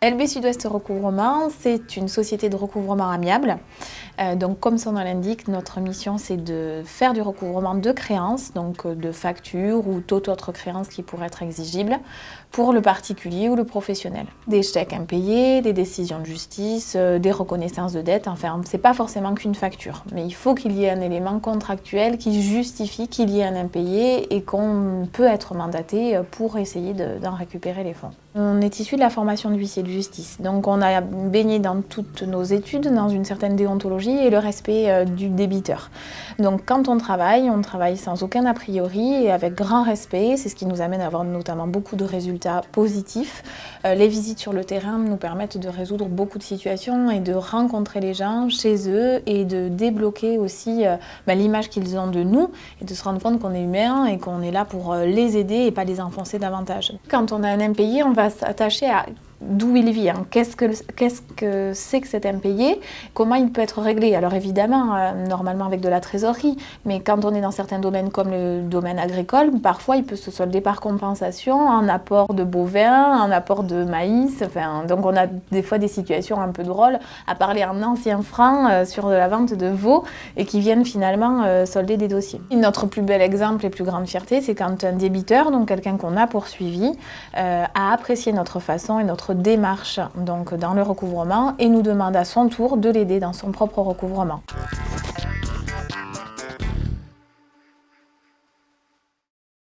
LB Sud-Ouest Recouvrement, c'est une société de recouvrement amiable. Donc, comme son nom l'indique, notre mission c'est de faire du recouvrement de créances, donc de factures ou toute autre créance qui pourrait être exigible pour le particulier ou le professionnel. Des chèques impayés, des décisions de justice, des reconnaissances de dettes, enfin, c'est pas forcément qu'une facture, mais il faut qu'il y ait un élément contractuel qui justifie qu'il y ait un impayé et qu'on peut être mandaté pour essayer d'en récupérer les fonds. On est issu de la formation de huissier de justice, donc on a baigné dans toutes nos études dans une certaine déontologie et le respect du débiteur. Donc quand on travaille sans aucun a priori et avec grand respect, c'est ce qui nous amène à avoir notamment beaucoup de résultats positifs. Les visites sur le terrain nous permettent de résoudre beaucoup de situations et de rencontrer les gens chez eux et de débloquer aussi l'image qu'ils ont de nous et de se rendre compte qu'on est humain et qu'on est là pour les aider et pas les enfoncer davantage. Quand on a un impayé, on va s'attacher à d'où il vient, qu'est-ce que c'est que cet impayé, comment il peut être réglé. Alors évidemment, normalement avec de la trésorerie, mais quand on est dans certains domaines comme le domaine agricole, parfois il peut se solder par compensation, en apport de bovins, en apport de maïs, donc on a des fois des situations un peu drôles à parler en anciens francs sur de la vente de veaux et qui viennent finalement solder des dossiers. Et notre plus bel exemple et plus grande fierté, c'est quand un débiteur, donc quelqu'un qu'on a poursuivi, a apprécié notre façon et notre démarche donc dans le recouvrement et nous demande à son tour de l'aider dans son propre recouvrement.